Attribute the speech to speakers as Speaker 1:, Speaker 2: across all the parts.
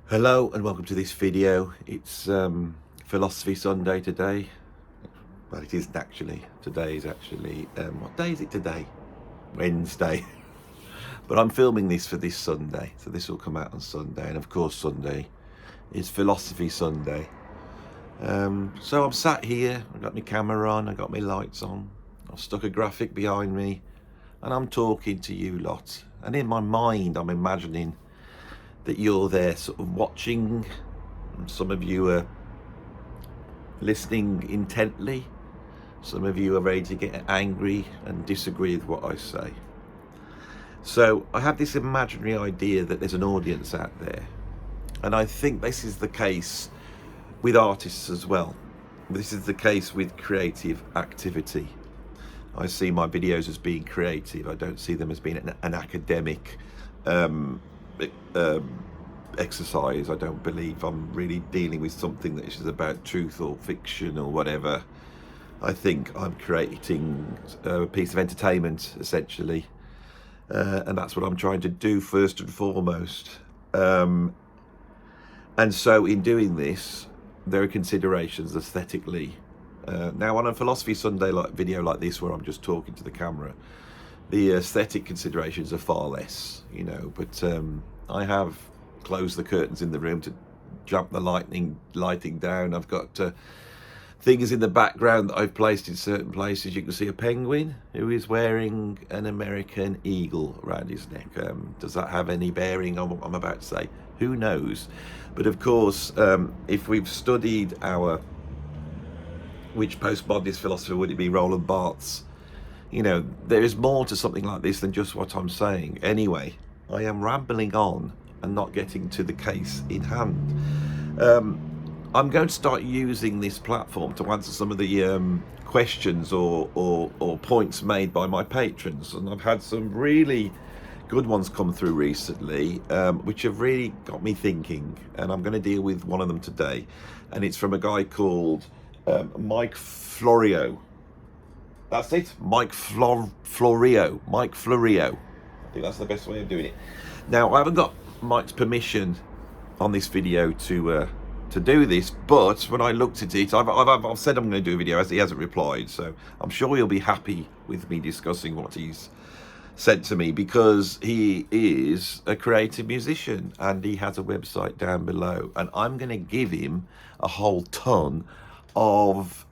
Speaker 1: Hello and welcome to this video. It's Philosophy Sunday today. Well, it isn't actually. Today is actually, what day is it today? Wednesday. But I'm filming this for this Sunday, so this will come out on Sunday. And of course Sunday is Philosophy Sunday. So I'm sat here, I've got my camera on, I've got my lights on, I've stuck a graphic behind me, and I'm talking to you lot. And in my mind I'm imagining that you're there sort of watching, and some of you are listening intently, some of you are ready to get angry and disagree with what I say. So I have this imaginary idea that there's an audience out there, and I think this is the case with artists as well. This is the case with creative activity. I see my videos as being creative. I don't see them as being an academic exercise. I don't believe I'm really dealing with something that is about truth or fiction or whatever. I think I'm creating a piece of entertainment essentially, and that's what I'm trying to do first and foremost. And so in doing this, there are considerations aesthetically. Now on a Philosophy Sunday video like this, where I'm just talking to the camera, the aesthetic considerations are far less, you know, but I have closed the curtains in the room to jump the lighting down. I've got things in the background that I've placed in certain places. You can see a penguin who is wearing an American eagle around his neck. Does that have any bearing on what I'm about to say? Who knows? But of course, if we've studied which postmodernist philosopher would it be, Roland Barthes, you know, there is more to something like this than just what I'm saying. Anyway, I am rambling on and not getting to the case in hand. I'm going to start using this platform to answer some of the questions or points made by my patrons, and I've had some really good ones come through recently, which have really got me thinking, and I'm going to deal with one of them today, and it's from a guy called Mike Florio. That's it, Mike Florio. Mike Florio. I think that's the best way of doing it. Now, I haven't got Mike's permission on this video to do this, but when I looked at it, I've said I'm going to do a video, as he hasn't replied, so I'm sure he'll be happy with me discussing what he's said to me, because he is a creative musician and he has a website down below, and I'm going to give him a whole ton of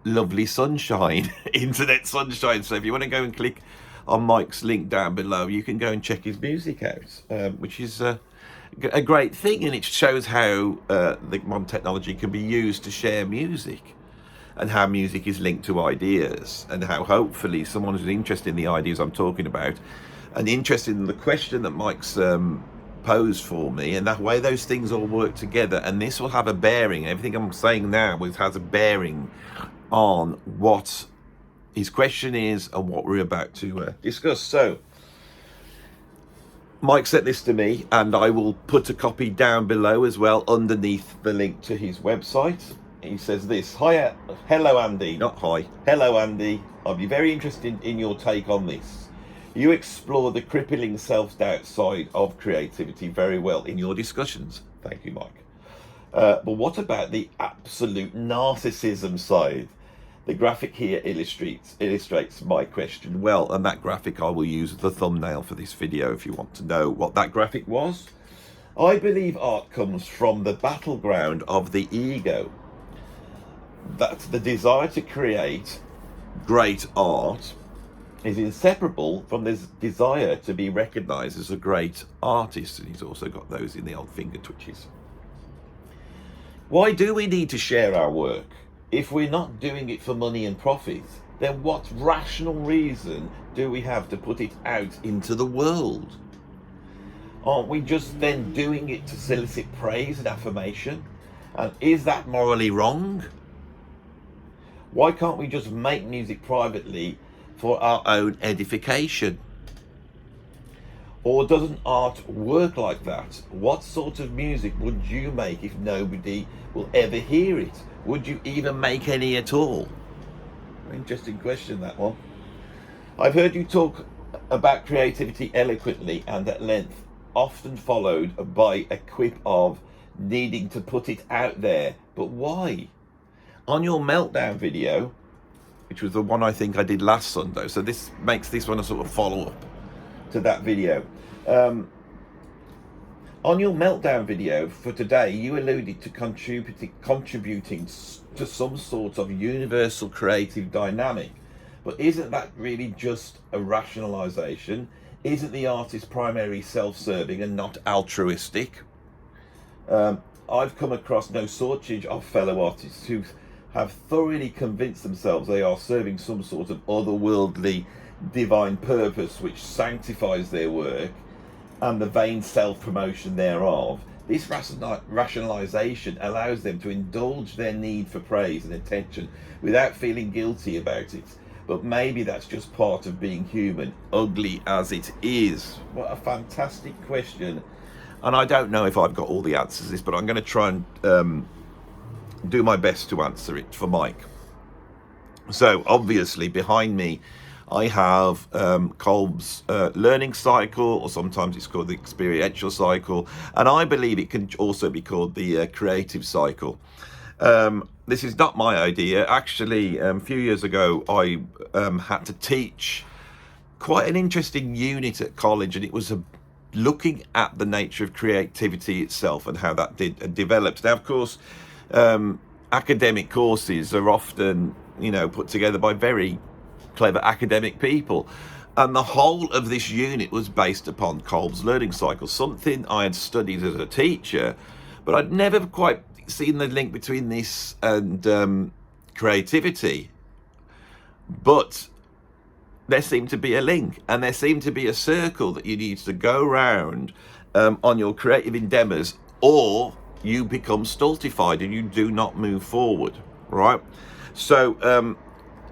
Speaker 1: lovely sunshine, internet sunshine. So if you want to go and click on Mike's link down below, you can go and check his music out, which is a great thing, and it shows how the modern technology can be used to share music, and how music is linked to ideas, and how hopefully someone who's interested in the ideas I'm talking about and interested in the question that Mike's posed for me, and that way those things all work together, and this will have a bearing. Everything I'm saying now has a bearing on what his question is and what we're about to discuss. So Mike sent this to me, and I will put a copy down below as well underneath the link to his website. He says this: hello Andy, not hi, hello Andy, I'll be very interested in your take on this. You explore the crippling self-doubt side of creativity very well in your discussions. Thank you, Mike. But what about the absolute narcissism side? The graphic here illustrates my question well, and that graphic I will use as the thumbnail for this video if you want to know what that graphic was. I believe art comes from the battleground of the ego. That the desire to create great art is inseparable from this desire to be recognized as a great artist, and he's also got those in the old finger twitches. Why do we need to share our work? If we're not doing it for money and profit, then what rational reason do we have to put it out into the world? Aren't we just then doing it to solicit praise and affirmation? And is that morally wrong? Why can't we just make music privately for our own edification? Or doesn't art work like that? What sort of music would you make if nobody will ever hear it? Would you even make any at all? Interesting question, that one. I've heard you talk about creativity eloquently and at length. often followed by a quip of needing to put it out there. But why? On your meltdown video, which was the one I think I did last Sunday, so this makes this one a sort of follow-up to that video. On your meltdown video for today, you alluded to contributing to some sort of universal creative dynamic. But isn't that really just a rationalization? Isn't the artist primarily self-serving and not altruistic? I've come across no shortage of fellow artists who have thoroughly convinced themselves they are serving some sort of otherworldly divine purpose which sanctifies their work and the vain self-promotion thereof. This rationalization allows them to indulge their need for praise and attention without feeling guilty about it. But maybe that's just part of being human, ugly as it is. What a fantastic question. And I don't know if I've got all the answers to this, but I'm going to try and do my best to answer it for Mike. So obviously behind me I have Kolb's learning cycle, or sometimes it's called the experiential cycle, and I believe it can also be called the creative cycle. This is not my idea. Actually, a few years ago I had to teach quite an interesting unit at college, and it was looking at the nature of creativity itself and how that developed. Now, of course, academic courses are often, put together by very clever academic people, and the whole of this unit was based upon Kolb's learning cycle, something I had studied as a teacher, but I'd never quite seen the link between this and creativity. But there seemed to be a link, and there seemed to be a circle that you need to go round on your creative endeavors, or you become stultified and you do not move forward, right? So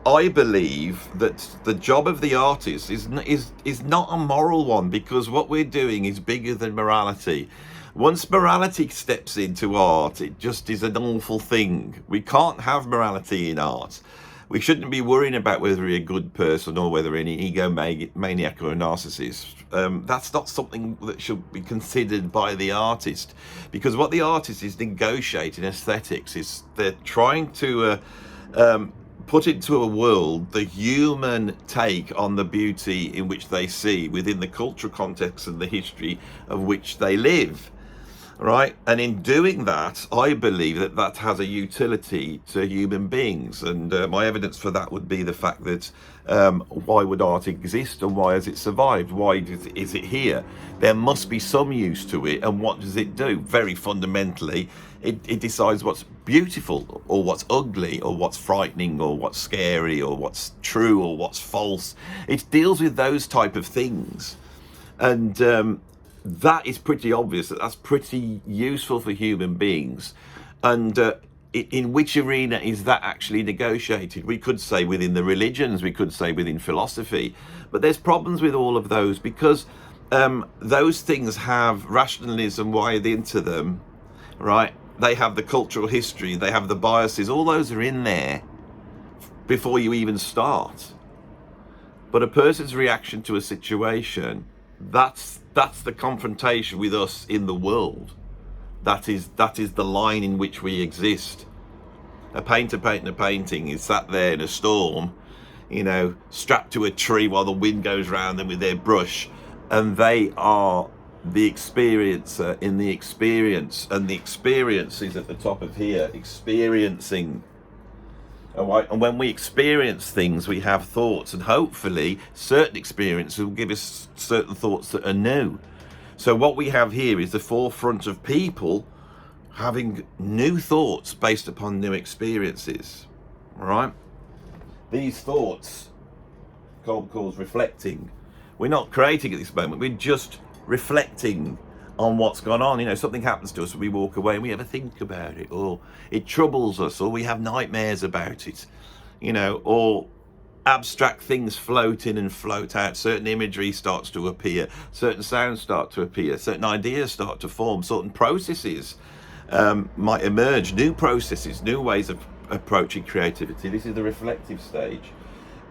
Speaker 1: I believe that the job of the artist is not a moral one, because what we're doing is bigger than morality. Once morality steps into art, it just is an awful thing. We can't have morality in art. We shouldn't be worrying about whether we're a good person or whether we're an egomaniac or a narcissist. That's not something that should be considered by the artist, because what the artist is negotiating aesthetics is they're trying to put into a world the human take on the beauty in which they see within the cultural context and the history of which they live, right? And in doing that, I believe that that has a utility to human beings, and my evidence for that would be the fact that why would art exist, and why has it survived? Why is it here? There must be some use to it, and what does it do? Very fundamentally, it decides what's beautiful or what's ugly or what's frightening or what's scary or what's true or what's false. It deals with those type of things, and that is pretty obvious that that's pretty useful for human beings. And in which arena is that actually negotiated? We could say within the religions, we could say within philosophy, but there's problems with all of those, because those things have rationalism wired into them, right? They have the cultural history, they have the biases, all those are in there before you even start. But a person's reaction to a situation, that's the confrontation with us in the world. That is the line in which we exist. A painter painting a painting is sat there in a storm, strapped to a tree while the wind goes round them with their brush, and they are the experiencer in the experience, and the experience is at the top of here, experiencing. All right? And when we experience things, we have thoughts, and hopefully certain experiences will give us certain thoughts that are new. So what we have here is the forefront of people having new thoughts based upon new experiences. All right? These thoughts, Kolb calls reflecting. We're not creating at this moment, we're just reflecting on what's gone on. Something happens to us and we walk away and we ever think about it, or it troubles us, or we have nightmares about it, or abstract things float in and float out. Certain imagery starts to appear, certain sounds start to appear, certain ideas start to form, certain processes might emerge, new processes, new ways of approaching creativity. This is the reflective stage.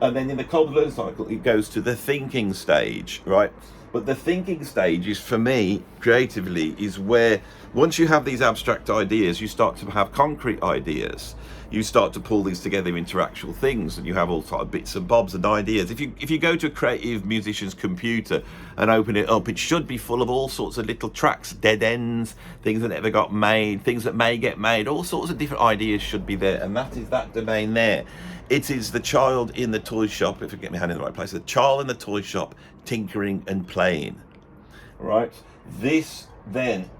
Speaker 1: And then in the Kolb learning cycle, it goes to the thinking stage, right? But the thinking stage is, for me, creatively, is where once you have these abstract ideas, you start to have concrete ideas. You start to pull these together into actual things, and you have all sort of bits and bobs and ideas. If you go to a creative musician's computer and open it up, it should be full of all sorts of little tracks, dead ends, things that never got made, things that may get made. All sorts of different ideas should be there, and that is that domain there. It is the child in the toy shop, if I get my hand in the right place, the child in the toy shop tinkering and playing, right? This then,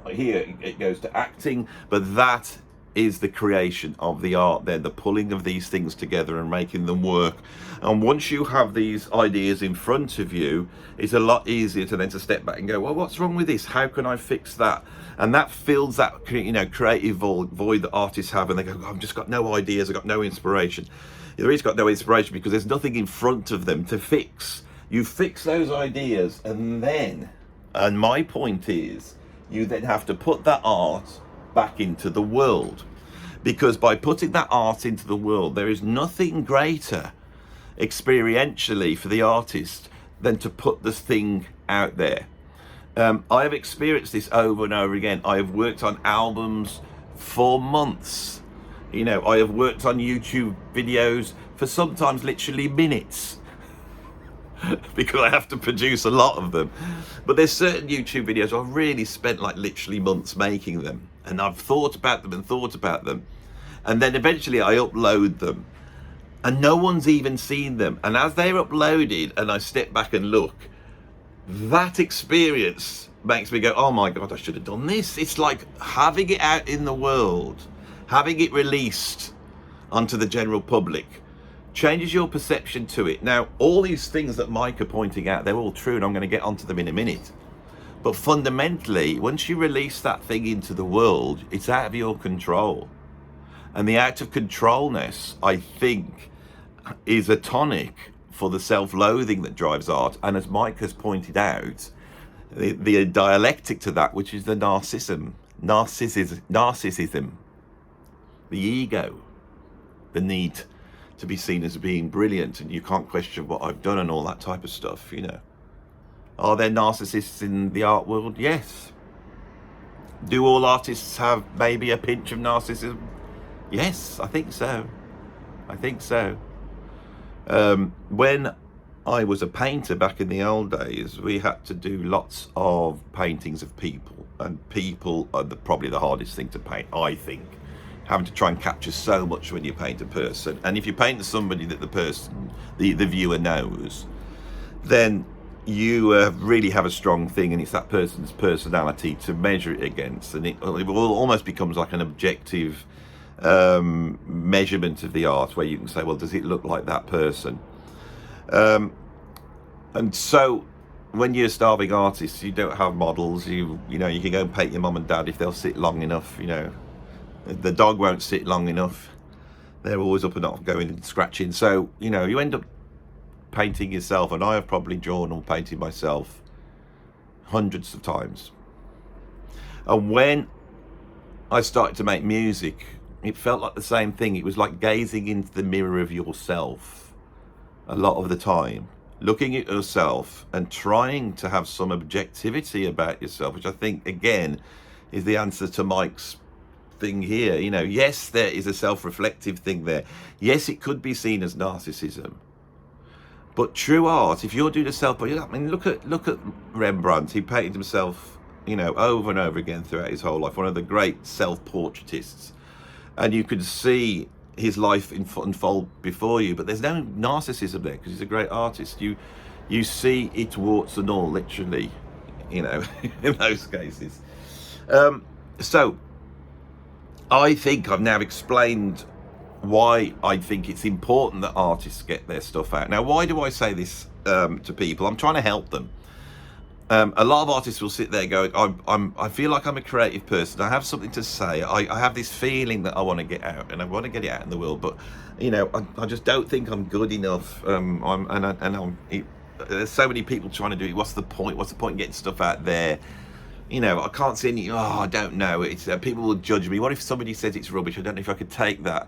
Speaker 1: here it goes to acting, but that is the creation of the art then, the pulling of these things together and making them work. And once you have these ideas in front of you, it's a lot easier to then to step back and go, well, what's wrong with this? How can I fix that? And that fills that, you know, creative void that artists have, and they go, oh, I've just got no ideas, I've got no inspiration. There is got no inspiration because there's nothing in front of them to fix. You fix those ideas, and then, and my point is, you then have to put that art back into the world, because by putting that art into the world, there is nothing greater experientially for the artist than to put this thing out there. I have experienced this over and over again. I have worked on albums for months. You know, I have worked on YouTube videos for sometimes literally minutes because I have to produce a lot of them. But there's certain YouTube videos I've really spent like literally months making them, and I've thought about them and thought about them, and then eventually I upload them and no one's even seen them. And as they're uploaded and I step back and look, that experience makes me go, oh my God, I should have done this. It's like having it out in the world, having it released onto the general public, changes your perception to it. Now, all these things that Mike are pointing out, they're all true, and I'm going to get onto them in a minute. But fundamentally, once you release that thing into the world, it's out of your control. And the out of controlness, I think, is a tonic for the self-loathing that drives art. And as Mike has pointed out, the dialectic to that, which is the narcissism, the ego, the need to be seen as being brilliant, and you can't question what I've done and all that type of stuff, you know. Are there narcissists in the art world? Yes. Do all artists have maybe a pinch of narcissism? Yes, I think so. I think so. When I was a painter back in the old days, we had to do lots of paintings of people, and people are probably the hardest thing to paint, I think. Having to try and capture so much when you paint a person, and if you paint somebody that the person, the viewer knows, then you really have a strong thing, and it's that person's personality to measure it against, and it almost becomes like an objective measurement of the art, where you can say, well, does it look like that person? And so when you're a starving artist, you don't have models. You know, you can go and paint your mum and dad if they'll sit long enough. You know, the dog won't sit long enough. They're always up and up, going and scratching. So, you know, you end up painting yourself, and I have probably drawn or painted myself hundreds of times. And when I started to make music, it felt like the same thing. It was like gazing into the mirror of yourself a lot of the time, looking at yourself and trying to have some objectivity about yourself, which I think, again, is the answer to Mike's thing here. You know, yes, there is a self-reflective thing there. Yes, it could be seen as narcissism. But true art, if you're doing a self, I mean, look at Rembrandt. He painted himself, you know, over and over again throughout his whole life. One of the great self-portraitists. And you could see his life unfold before you, but there's no narcissism there because he's a great artist. You see it warts and all, literally, you know, in those cases. So I think I've now explained why I think it's important that artists get their stuff out. Now, why do I say this to people? I'm trying to help them. A lot of artists will sit there going, I feel like I'm a creative person. I have something to say. I have this feeling that I want to get out, and I want to get it out in the world. But, you know, I just don't think I'm good enough. There's so many people trying to do it. What's the point? What's the point in getting stuff out there? You know, I can't see any. Oh, I don't know. It's people will judge me. What if somebody says it's rubbish? I don't know if I could take that.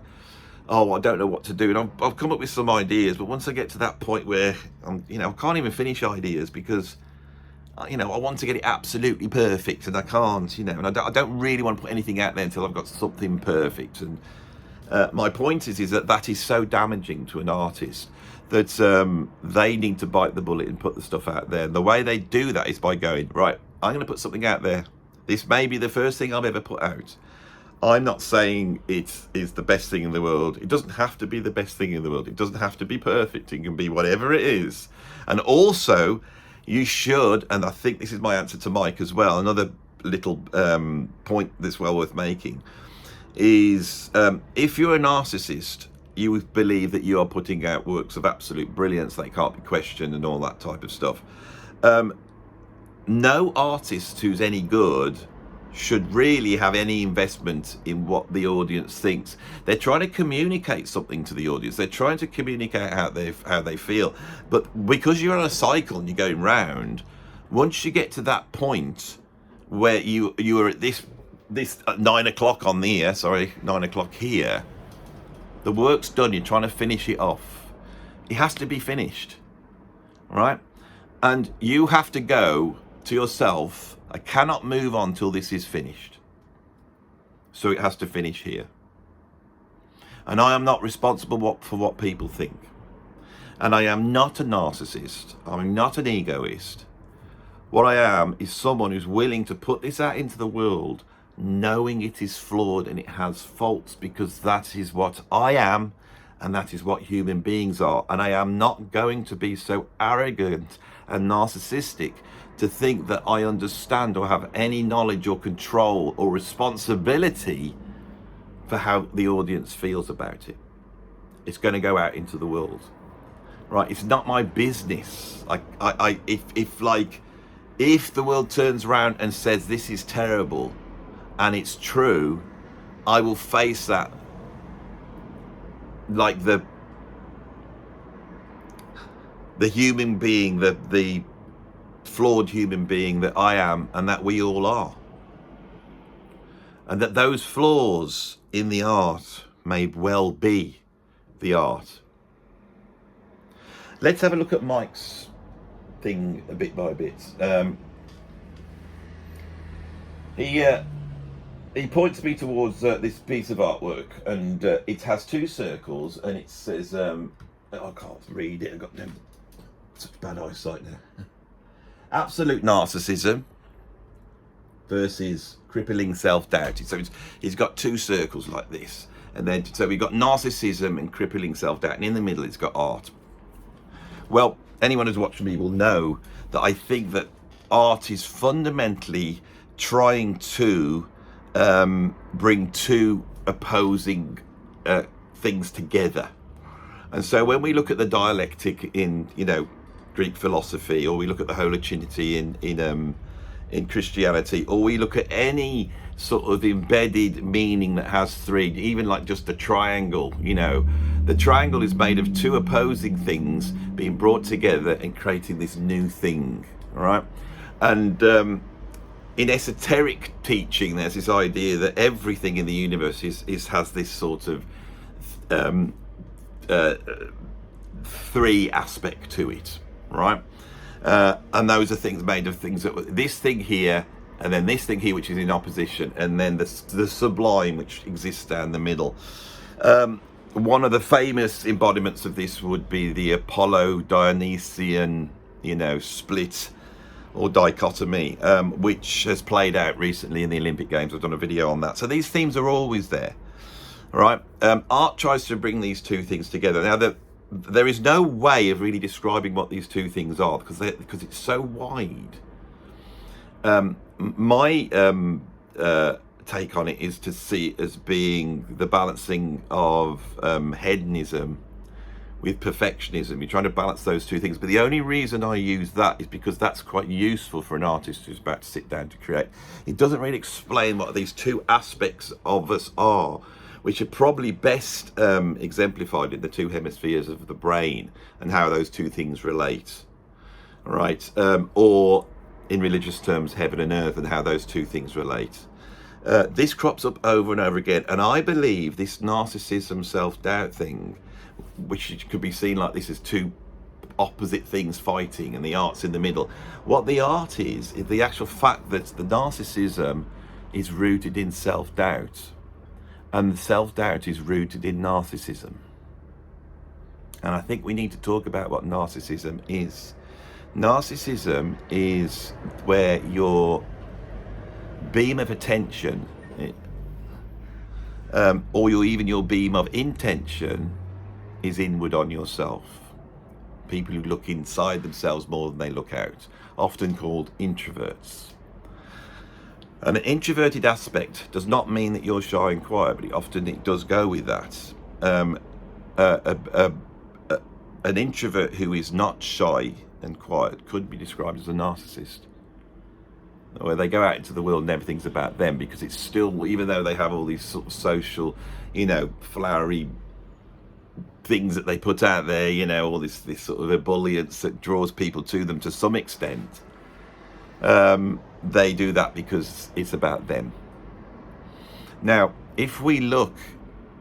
Speaker 1: Oh, I don't know what to do. And I've come up with some ideas, but once I get to that point where I can't even finish ideas because you know, I want to get it absolutely perfect, and I can't, you know, and I don't really want to put anything out there until I've got something perfect. And my point is that is so damaging to an artist that they need to bite the bullet and put the stuff out there. And the way they do that is by going, right, I'm going to put something out there. This may be the first thing I've ever put out. I'm not saying it is the best thing in the world. It doesn't have to be the best thing in the world. It doesn't have to be perfect. It can be whatever it is. And also, you should, and I think this is my answer to Mike as well, another little point that's well worth making, is if you're a narcissist, you believe that you are putting out works of absolute brilliance, they can't be questioned and all that type of stuff. No artist who's any good should really have any investment in what the audience thinks. They're trying to communicate something to the audience. They're trying to communicate how they feel. But because you're on a cycle and you're going round, once you get to that point where you are at this 9 o'clock on the ear, 9 o'clock here, the work's done. You're trying to finish it off. It has to be finished, right? And you have to go to yourself, I cannot move on till this is finished. So it has to finish here. And I am not responsible for what people think. And I am not a narcissist. I'm not an egoist. What I am is someone who's willing to put this out into the world, knowing it is flawed and it has faults, because that is what I am and that is what human beings are. And I am not going to be so arrogant and narcissistic to think that I understand or have any knowledge or control or responsibility for how the audience feels about it. It's going to go out into the world, right? It's not my business. If the world turns around and says this is terrible and it's true, I will face that like the human being, the flawed human being that I am and that we all are. And that those flaws in the art may well be the art. Let's have a look at Mike's thing a bit by bit. He points me towards this piece of artwork, and it has two circles, and it says, I can't read it, I've got such bad eyesight now. Absolute narcissism versus crippling self-doubt. So he's got two circles like this, and then so we've got narcissism and crippling self-doubt, and in the middle it's got art. Well, anyone who's watched me will know that I think that art is fundamentally trying to bring two opposing things together. And so when we look at the dialectic in, you know, Greek philosophy, or we look at the Holy Trinity in Christianity, or we look at any sort of embedded meaning that has three, even like just the triangle, you know, the triangle is made of two opposing things being brought together and creating this new thing, right? And in esoteric teaching, there's this idea that everything in the universe has this sort of three aspect to it, right? And those are things made of things that this thing here, and then this thing here, which is in opposition, and then the sublime, which exists down the middle. One of the famous embodiments of this would be the Apollo Dionysian, you know, split or dichotomy, which has played out recently in the Olympic Games. I've done a video on that. So these themes are always there, right? Art tries to bring these two things together. Now, there is no way of really describing what these two things are because it's so wide. My take on it is to see it as being the balancing of hedonism with perfectionism. You're trying to balance those two things, but the only reason I use that is because that's quite useful for an artist who's about to sit down to create. It doesn't really explain what these two aspects of us are, which are probably best exemplified in the two hemispheres of the brain and how those two things relate, right? Or in religious terms, heaven and earth, and how those two things relate. This crops up over and over again, and I believe this narcissism, self-doubt thing, which could be seen like this as two opposite things fighting, and the art's in the middle. What the art is the actual fact that the narcissism is rooted in self-doubt, and the self-doubt is rooted in narcissism. And I think we need to talk about what narcissism is. Narcissism is where your beam of attention, or even your beam of intention, is inward on yourself. People who look inside themselves more than they look out, often called introverts. And an introverted aspect does not mean that you're shy and quiet, but often it does go with that. An introvert who is not shy and quiet could be described as a narcissist, where they go out into the world and everything's about them, because it's still, even though they have all these sort of social, flowery things that they put out there, all this sort of ebullience that draws people to them to some extent, they do that because it's about them. Now, if we look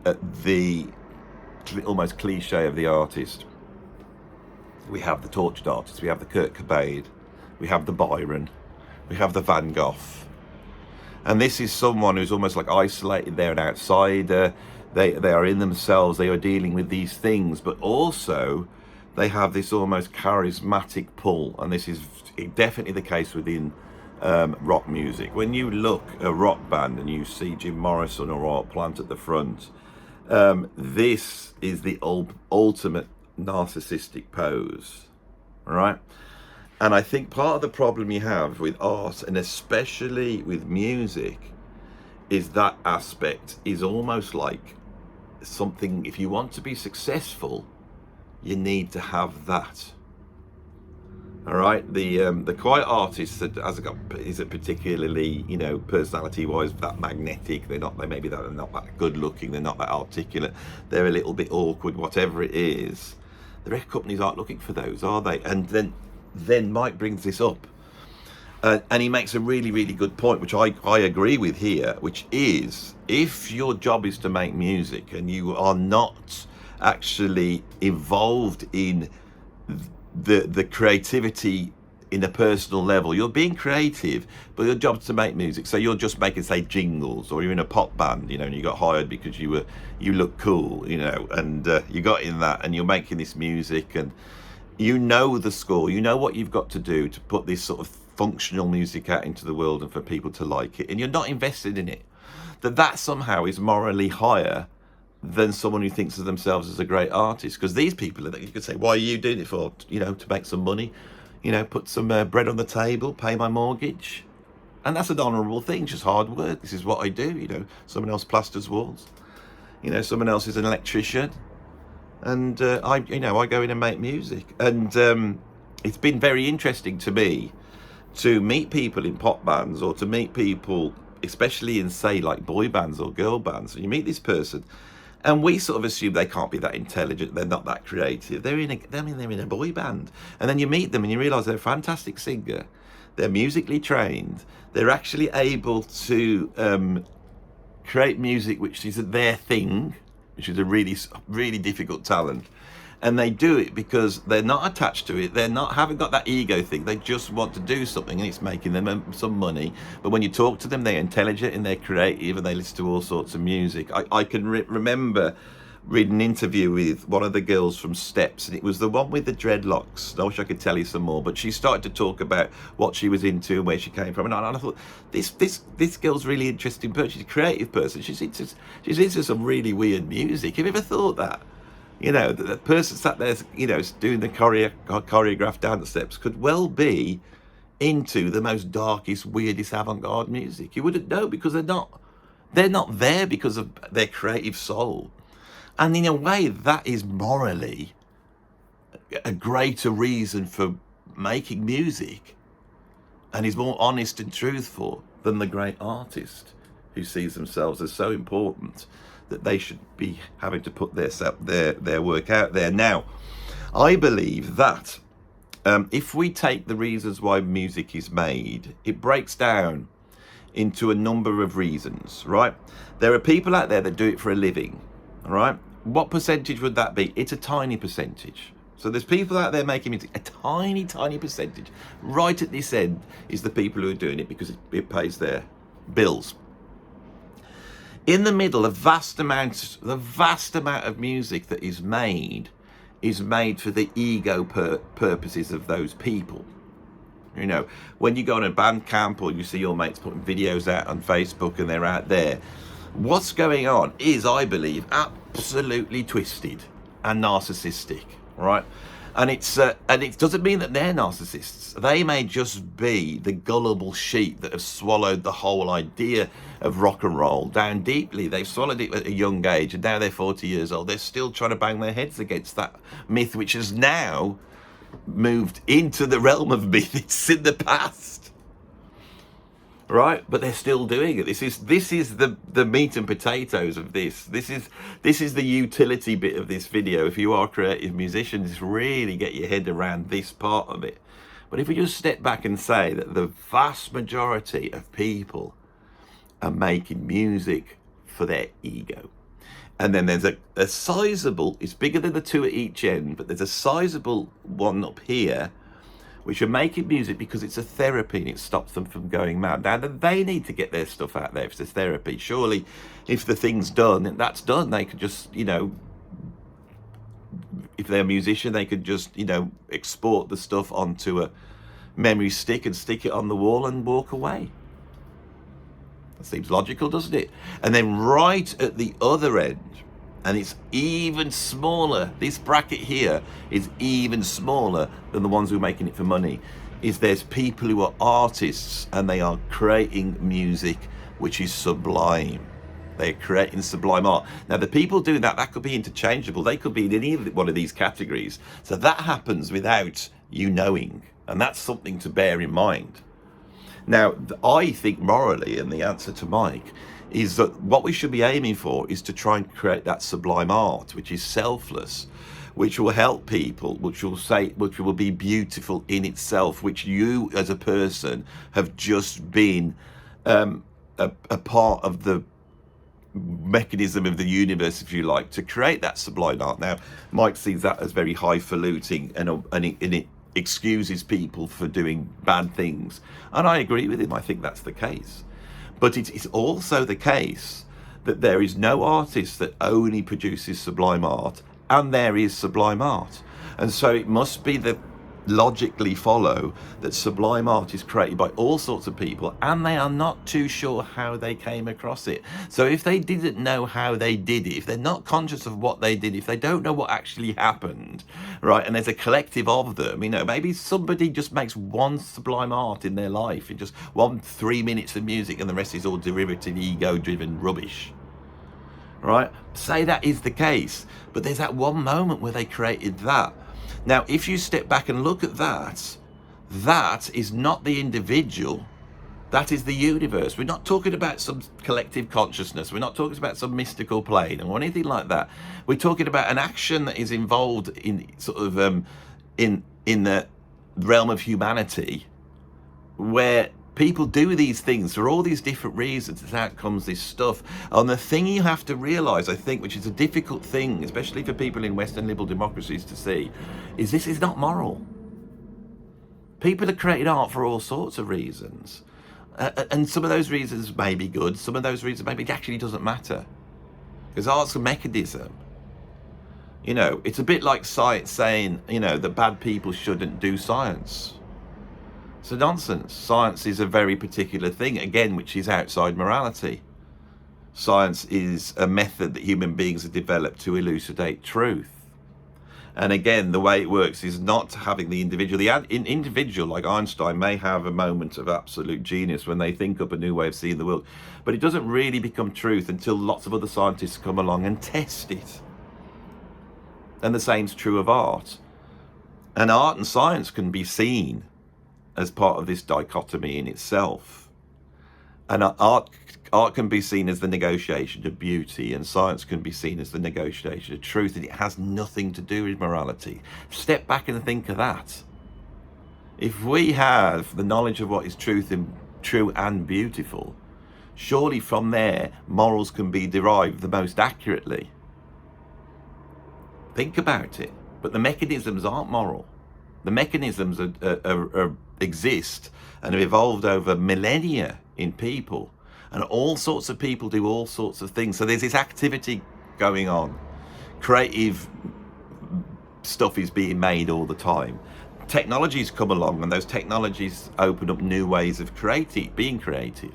Speaker 1: at the almost cliche of the artist, we have the tortured artist, we have the Kurt Cobain, we have the Byron, we have the Van Gogh. And this is someone who's almost like isolated, they're an outsider, they are in themselves, they are dealing with these things, but also they have this almost charismatic pull, and this is definitely the case within rock music. When you look at a rock band and you see Jim Morrison or Robert Plant at the front, this is the ultimate narcissistic pose, right? And I think part of the problem you have with art, and especially with music, is that aspect is almost like something, if you want to be successful, you need to have that. All right, the quiet artist that isn't particularly, personality-wise that magnetic. They're not that good-looking. They're not that articulate. They're a little bit awkward. Whatever it is, the record companies aren't looking for those, are they? And then Mike brings this up, and he makes a really, really good point, which I agree with here, which is, if your job is to make music and you are not actually involved in the creativity in a personal level, you're being creative, but your job's to make music. So you're just making, say, jingles, or you're in a pop band, and you got hired because you look cool, and you got in that, and you're making this music, and the score, what you've got to do to put this sort of functional music out into the world and for people to like it, and you're not invested in it, that somehow is morally higher than someone who thinks of themselves as a great artist. Because these people, you could say, why are you doing it for? To make some money, put some bread on the table, pay my mortgage. And that's an honourable thing, just hard work. This is what I do, someone else plasters walls, someone else is an electrician, and I go in and make music. And it's been very interesting to me to meet people in pop bands, or to meet people especially in, say, like boy bands or girl bands. And you meet this person, and we sort of assume they can't be that intelligent, they're not that creative. They're in a boy band. And then you meet them and you realise they're a fantastic singer. They're musically trained. They're actually able to create music which isn't their thing, which is a really, really difficult talent. And they do it because they're not attached to it. Haven't got that ego thing. They just want to do something, and it's making them some money. But when you talk to them, they're intelligent and they're creative, and they listen to all sorts of music. I can remember reading an interview with one of the girls from Steps, and it was the one with the dreadlocks. I wish I could tell you some more, but she started to talk about what she was into and where she came from, and I thought, this girl's really interesting person. She's a creative person. She's into some really weird music. Have you ever thought that? The person sat there, doing the choreographed dance steps could well be into the most darkest, weirdest avant-garde music. You wouldn't know, because they're not there because of their creative soul. And in a way, that is morally a greater reason for making music, and is more honest and truthful than the great artist who sees themselves as so important that they should be having to put their work out there. Now, I believe that if we take the reasons why music is made, it breaks down into a number of reasons, right? There are people out there that do it for a living, all right? What percentage would that be? It's a tiny percentage, So there's people out there making music. A tiny, tiny percentage, right at this end, is the people who are doing it because it pays their bills. In the middle, the vast amount of music that is made for the ego purposes of those people. You know, when you go on a band camp or you see your mates putting videos out on Facebook and they're out there, what's going on is, I believe, absolutely twisted and narcissistic, right? And it doesn't mean that they're narcissists. They may just be the gullible sheep that have swallowed the whole idea of rock and roll down deeply. They've swallowed it at a young age, and now they're 40 years old. They're still trying to bang their heads against that myth, which has now moved into the realm of myth. It's in the past, right? But they're still doing it. This is the meat and potatoes of this. This is the utility bit of this video. If you are creative musicians, really get your head around this part of it. But if we just step back and say that the vast majority of people are making music for their ego, and then there's a sizable, it's bigger than the two at each end, but there's a sizable one up here, which are making music because it's a therapy and it stops them from going mad. Now, they need to get their stuff out there if it's a therapy. Surely, if the thing's done, that's done. They could just, you know, if they're a musician, they could just, you know, export the stuff onto a memory stick and stick it on the wall and walk away. That seems logical, doesn't it? And then right at the other end, and it's even smaller, this bracket here is even smaller than the ones who are making it for money, is there's people who are artists and they are creating music which is sublime. They're creating sublime art. Now, the people doing that could be interchangeable. They could be in any one of these categories. So that happens without you knowing, and that's something to bear in mind. Now, I think morally, and the answer to Mike, is that what we should be aiming for is to try and create that sublime art, which is selfless, which will help people, which will be beautiful in itself, which you as a person have just been a part of the mechanism of the universe, if you like, to create that sublime art. Now, Mike sees that as very highfalutin, and it excuses people for doing bad things, and I agree with him. I think that's the case. But it's also the case that there is no artist that only produces sublime art, and there is sublime art. And so it must be that logically follow that sublime art is created by all sorts of people, and they are not too sure how they came across it. So if they didn't know how they did it, if they're not conscious of what they did, if they don't know what actually happened, right, and there's a collective of them, you know, maybe somebody just makes one sublime art in their life, in just 3 minutes of music, and the rest is all derivative, ego-driven rubbish. Right? Say that is the case, but there's that one moment where they created that. Now, if you step back and look at that, that is not the individual, that is the universe. We're not talking about some collective consciousness. We're not talking about some mystical plane or anything like that. We're talking about an action that is involved in sort of in the realm of humanity, where people do these things for all these different reasons, and out comes this stuff. And the thing you have to realize, I think, which is a difficult thing, especially for people in Western liberal democracies to see, is this is not moral. People have created art for all sorts of reasons. And some of those reasons may be good, some of those reasons maybe it actually doesn't matter. Because art's a mechanism. You know, it's a bit like science saying, you know, that bad people shouldn't do science. So nonsense. Science is a very particular thing, again, which is outside morality. Science is a method that human beings have developed to elucidate truth. And again, the way it works is not having the individual. The individual, like Einstein, may have a moment of absolute genius when they think up a new way of seeing the world, but it doesn't really become truth until lots of other scientists come along and test it. And the same's true of art. And art and science can be seen as part of this dichotomy in itself. And art can be seen as the negotiation of beauty, and science can be seen as the negotiation of truth, and it has nothing to do with morality. Step back and think of that. If we have the knowledge of what is true and beautiful, surely from there morals can be derived the most accurately. Think about it. but the mechanisms aren't moral. The mechanisms exist and have evolved over millennia in people, and all sorts of people do all sorts of things. So there's this activity going on. Creative stuff is being made all the time. Technologies come along, and those technologies open up new ways of being creative.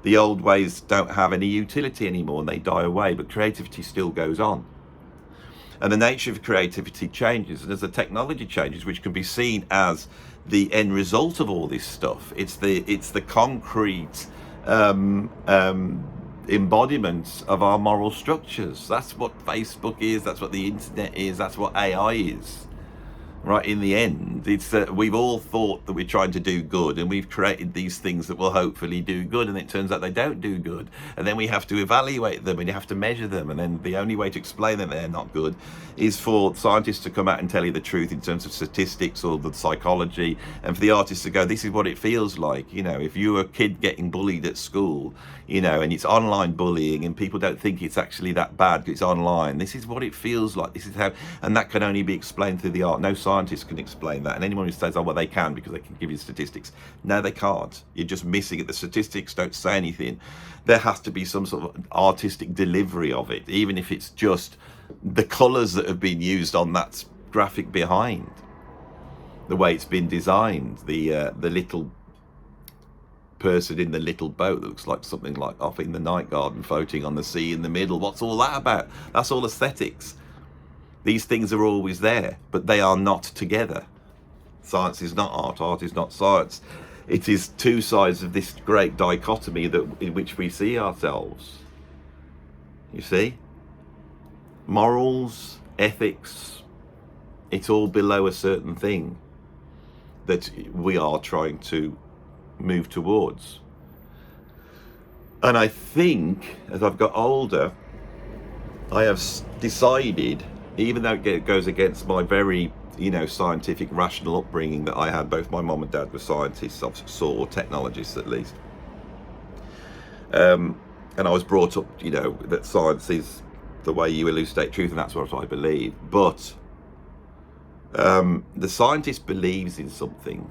Speaker 1: The old ways don't have any utility anymore and they die away, but creativity still goes on. And the nature of creativity changes, and as the technology changes, which can be seen as the end result of all this stuff, it's the concrete embodiments of our moral structures. That's what Facebook is, that's what the internet is, that's what AI is. Right, in the end, it's we've all thought that we're trying to do good, and we've created these things that will hopefully do good, and it turns out they don't do good, and then we have to evaluate them and you have to measure them, and then the only way to explain that they're not good is for scientists to come out and tell you the truth in terms of statistics or the psychology, and for the artists to go, this is what it feels like. You know, if you're a kid getting bullied at school, you know, and it's online bullying and people don't think it's actually that bad because it's online, this is what it feels like, this is how, and that can only be explained through the art. No scientists can explain that, and anyone who says, oh well, they can because they can give you statistics, no, they can't. You're just missing it. The statistics don't say anything. There has to be some sort of artistic delivery of it, even if it's just the colors that have been used on that graphic behind, the way it's been designed, the little person in the little boat that looks like something like off in the night garden floating on the sea in the middle. What's all that about? That's all aesthetics. These things are always there, but they are not together. Science is not art, art is not science. It is two sides of this great dichotomy in which we see ourselves. You see? Morals, ethics, it's all below a certain thing that we are trying to move towards. And I think as I've got older, I have decided, even though it goes against my very, you know, scientific, rational upbringing that I had, both my mom and dad were scientists of sort, or technologists at least. And I was brought up, you know, that science is the way you elucidate truth, and that's what I believe. But the scientist believes in something.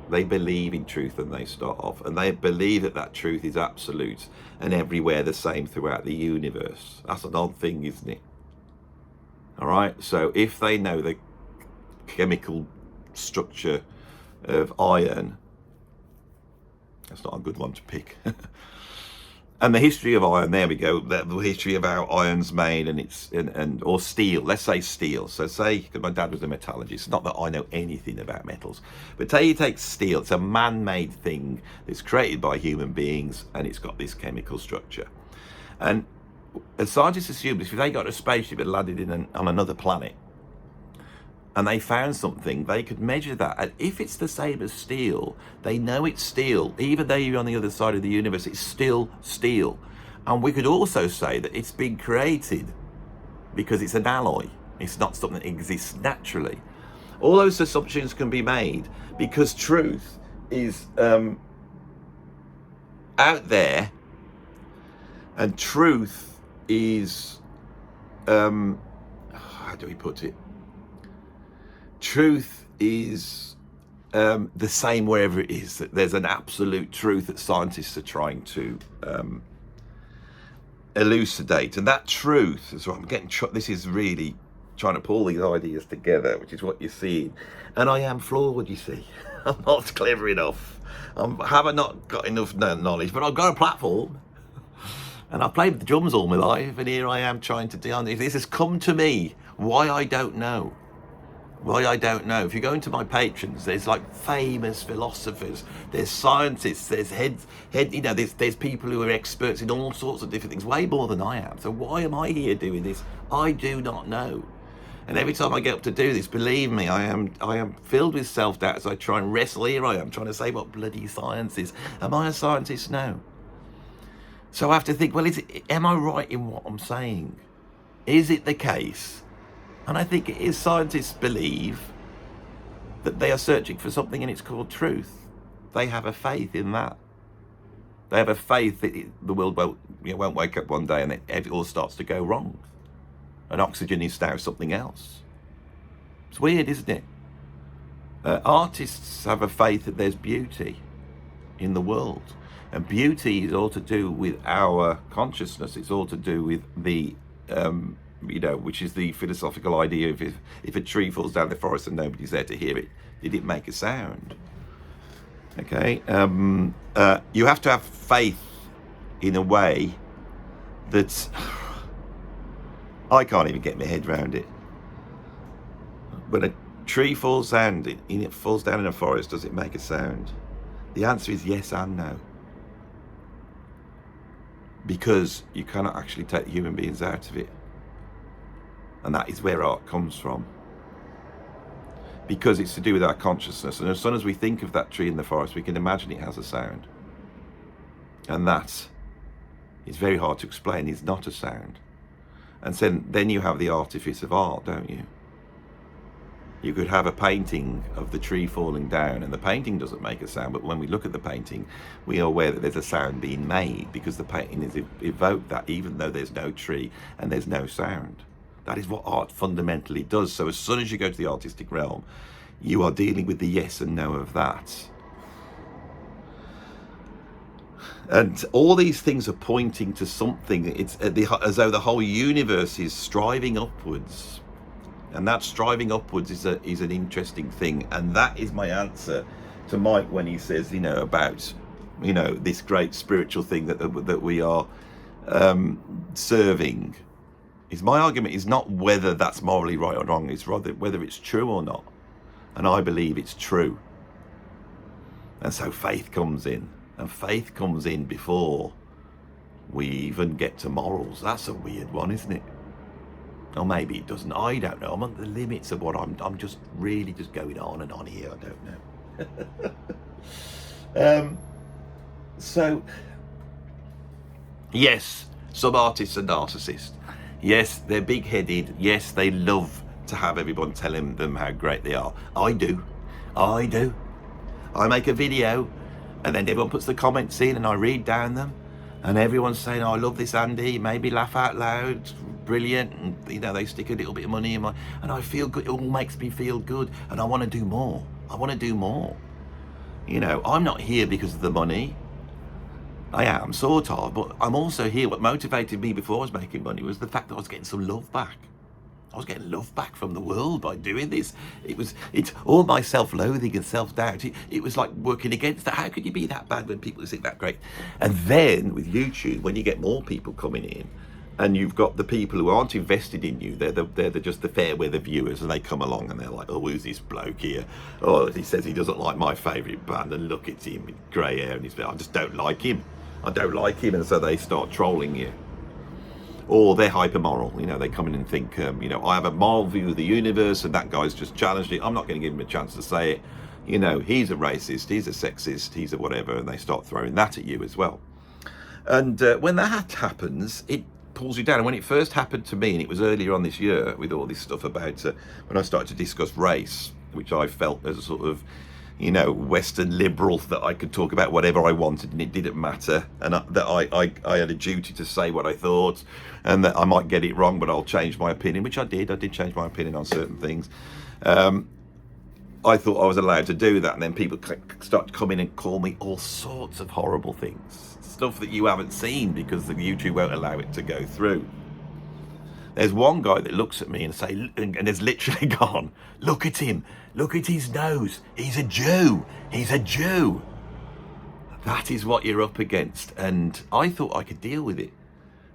Speaker 1: They believe in truth, and they start off, and they believe that that truth is absolute and everywhere the same throughout the universe. That's an odd thing, isn't it? All right, so if they know the chemical structure of iron, that's not a good one to pick. And the history of iron, there we go, the history of how iron's made, and it's or steel, let's say steel. So say, because my dad was a metallurgist, not that I know anything about metals, but say you take steel, it's a man-made thing that's created by human beings, and it's got this chemical structure. And scientists assume if they got a spaceship and landed on another planet, and they found something, they could measure that. And if it's the same as steel, they know it's steel. Even though you're on the other side of the universe, it's still steel. And we could also say that it's been created because it's an alloy. It's not something that exists naturally. All those assumptions can be made because truth is out there, and truth is, how do we put it? Truth is the same wherever it is. There's an absolute truth that scientists are trying to elucidate, and that truth is what I'm getting. This is really trying to pull these ideas together, which is what you're seeing. And I am flawed, you see. I'm not clever enough. I haven't not got enough knowledge, but I've got a platform, and I've played the drums all my life, and here I am trying to do this. This has come to me. Why, I don't know. Why, I don't know. If you go into my patrons, there's like famous philosophers, there's scientists, there's you know, there's people who are experts in all sorts of different things, way more than I am. So why am I here doing this? I do not know. And every time I get up to do this, believe me, I am filled with self-doubt as I try and wrestle. Here I am trying to say what bloody science is. Am I a scientist? No. So I have to think, well, am I right in what I'm saying? Is it the case? And I think it is. Scientists believe that they are searching for something, and it's called truth. They have a faith in that. They have a faith that the world won't wake up one day and it all starts to go wrong. And oxygen is now something else. It's weird, isn't it? Artists have a faith that there's beauty in the world, and beauty is all to do with our consciousness. It's all to do with the which is the philosophical idea of if a tree falls down the forest and nobody's there to hear it, did it make a sound? Okay. You have to have faith in a way that I can't even get my head around it. When a tree falls down, it falls down in a forest, does it make a sound? The answer is yes and no. Because you cannot actually take human beings out of it. And that is where art comes from. Because it's to do with our consciousness. And as soon as we think of that tree in the forest, we can imagine it has a sound. And that is very hard to explain. It's not a sound. And then you have the artifice of art, don't you? You could have a painting of the tree falling down, and the painting doesn't make a sound, but when we look at the painting, we are aware that there's a sound being made because the painting has evoked that, even though there's no tree and there's no sound. That is what art fundamentally does. So as soon as you go to the artistic realm, you are dealing with the yes and no of that. And all these things are pointing to something. It's as though the whole universe is striving upwards. And that striving upwards is an interesting thing. And that is my answer to Mike when he says, about, this great spiritual thing that we are serving. My argument is not whether that's morally right or wrong. It's rather whether it's true or not. And I believe it's true. And so faith comes in. And faith comes in before we even get to morals. That's a weird one, isn't it? Or maybe it doesn't. I don't know. I'm at the limits of what I'm just really just going on and on here. I don't know. So, yes, some artists are narcissists. Yes, they're big-headed. Yes, they love to have everyone telling them how great they are. I do. I make a video, and then everyone puts the comments in, and I read down them, and everyone's saying, "Oh, I love this, Andy. Maybe laugh out loud. Brilliant." And they stick a little bit of money in my, and I feel good. It all makes me feel good, and I want to do more. I'm not here because of the money. I am, sort of, but I'm also here. What motivated me before I was making money was the fact that I was getting some love back. I was getting love back from the world by doing this. It's all my self-loathing and self-doubt. It was like working against that. How could you be that bad when people think that great? And then with YouTube, when you get more people coming in, and you've got the people who aren't invested in you, they're just the fair weather viewers, and they come along and they're like, "Oh, who's this bloke here? Oh, he says he doesn't like my favourite band, and look at him with grey hair, and I just don't like him. And so they start trolling you. Or they're hyper-moral, they come in and think, I have a moral view of the universe, and that guy's just challenged it. I'm not going to give him a chance to say it. He's a racist, he's a sexist, he's a whatever, and they start throwing that at you as well. And when that happens, it pulls you down. And when it first happened to me, and it was earlier on this year with all this stuff about when I started to discuss race, which I felt as a sort of Western liberal, that I could talk about whatever I wanted and it didn't matter, and that I had a duty to say what I thought, and that I might get it wrong, but I'll change my opinion, which I did. I did change my opinion on certain things. I thought I was allowed to do that, and then people start to come in and call me all sorts of horrible things, stuff that you haven't seen because the YouTube won't allow it to go through. There's one guy that looks at me and has literally gone, "Look at him, look at his nose, he's a Jew, That is what you're up against. And I thought I could deal with it,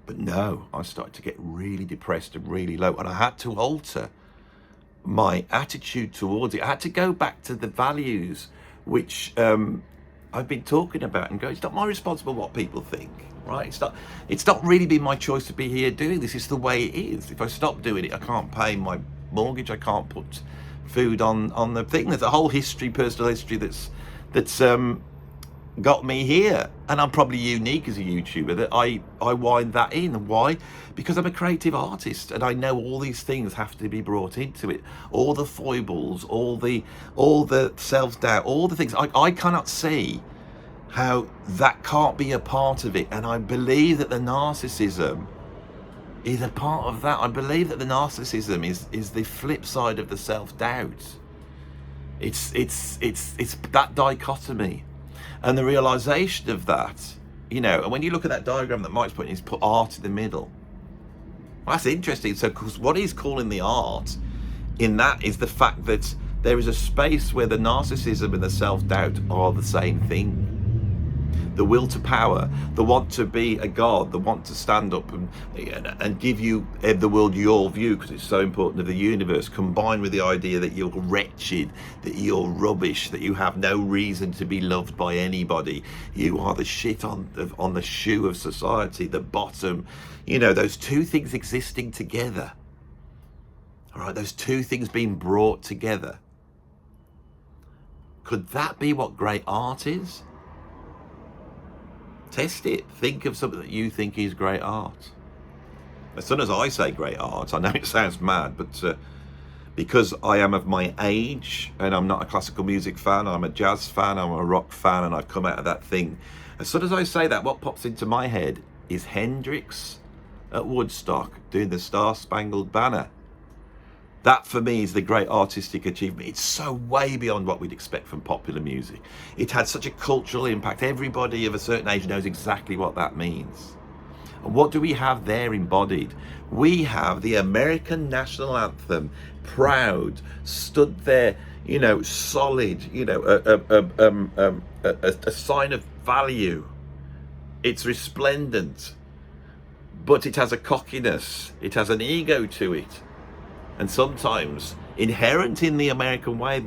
Speaker 1: but no, I started to get really depressed and really low, and I had to alter my attitude towards it. I had to go back to the values which I've been talking about and go, it's not my responsibility what people think. Right, it's not really been my choice to be here doing this. It's the way it is. If I stop doing it, I can't pay my mortgage. I can't put food on the thing. There's a whole personal history that's got me here, and I'm probably unique as a YouTuber that I wind that in. Why? Because I'm a creative artist, and I know all these things have to be brought into it. All the foibles, all the self-doubt, all the things. I cannot see how that can't be a part of it. And I believe that the narcissism is a part of that. I believe that the narcissism is the flip side of the self-doubt. It's that dichotomy, and the realization of that, you know. And when you look at that diagram that Mike's putting, he's put art in the middle. Well, that's interesting. So, because what he's calling the art in that is the fact that there is a space where the narcissism and the self-doubt are the same thing. The will to power, the want to be a god, the want to stand up and give you the world your view, because it's so important of the universe, combined with the idea that you're wretched, that you're rubbish, that you have no reason to be loved by anybody. You are the shit on the shoe of society, the bottom. You know, those two things existing together. All right, those two things being brought together. Could that be what great art is? Test it. Think of something that you think is great art. As soon as I say great art, I know it sounds mad, but because I am of my age and I'm not a classical music fan, I'm a jazz fan, I'm a rock fan, and I've come out of that thing. As soon as I say that, what pops into my head is Hendrix at Woodstock doing the Star Spangled Banner. That for me is the great artistic achievement. It's so way beyond what we'd expect from popular music. It had such a cultural impact. Everybody of a certain age knows exactly what that means. And what do we have there embodied? We have the American national anthem, proud, stood there, you know, solid, you know, a sign of value. It's resplendent, but it has a cockiness. It has an ego to it. And sometimes inherent in the American way,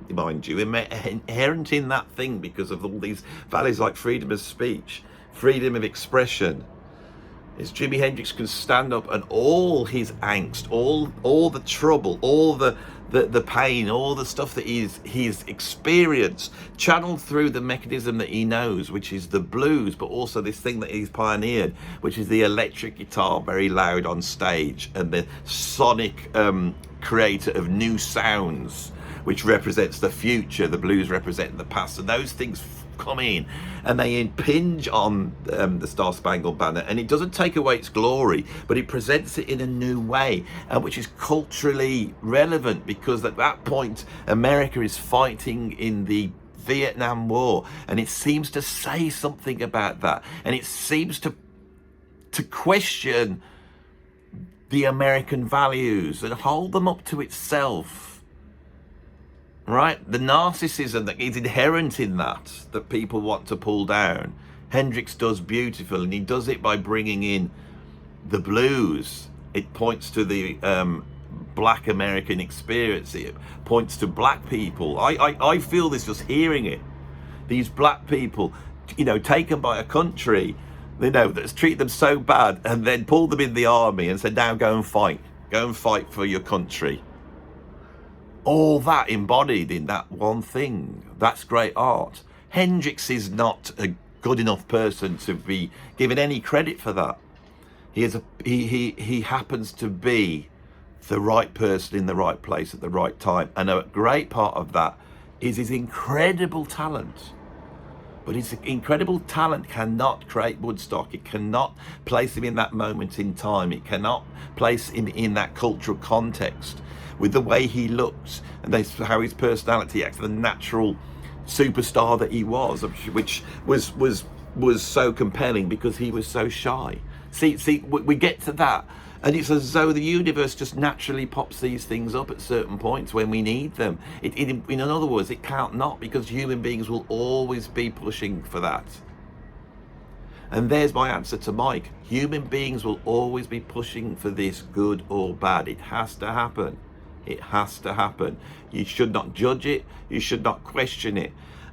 Speaker 1: mind you, inherent in that thing because of all these values like freedom of speech, freedom of expression, is Jimi Hendrix can stand up and all his angst, all the trouble, all the pain, all the stuff that he's experienced, channeled through the mechanism that he knows, which is the blues, but also this thing that he's pioneered, which is the electric guitar, very loud on stage, and the sonic creator of new sounds, which represents the future, the blues represent the past. And those things come in and they impinge on the Star Spangled Banner, and it doesn't take away its glory, but it presents it in a new way, which is culturally relevant, because at that point America is fighting in the Vietnam War, and it seems to say something about that, and it seems to question the American values and hold them up to itself. Right, the narcissism that is inherent in that people want to pull down, Hendrix does beautiful, and he does it by bringing in the blues. It points to the black American experience. It points to black people. I feel this just hearing it. These black people, you know, taken by a country, you know, that's treated them so bad, and then pulled them in the army and said, now go and fight for your country. All that embodied in that one thing. That's great art. Hendrix is not a good enough person to be given any credit for that. He happens to be the right person in the right place at the right time. And a great part of that is his incredible talent. But his incredible talent cannot create Woodstock. It cannot place him in that moment in time. It cannot place him in that cultural context. With the way he looks and how his personality acts, the natural superstar that he was, which was so compelling because he was so shy. See, we get to that, and it's as though the universe just naturally pops these things up at certain points when we need them. In other words, it can't not, because human beings will always be pushing for that. And there's my answer to Mike. Human beings will always be pushing for this, good or bad. It has to happen. It has to happen. You should not judge it. You should not question it.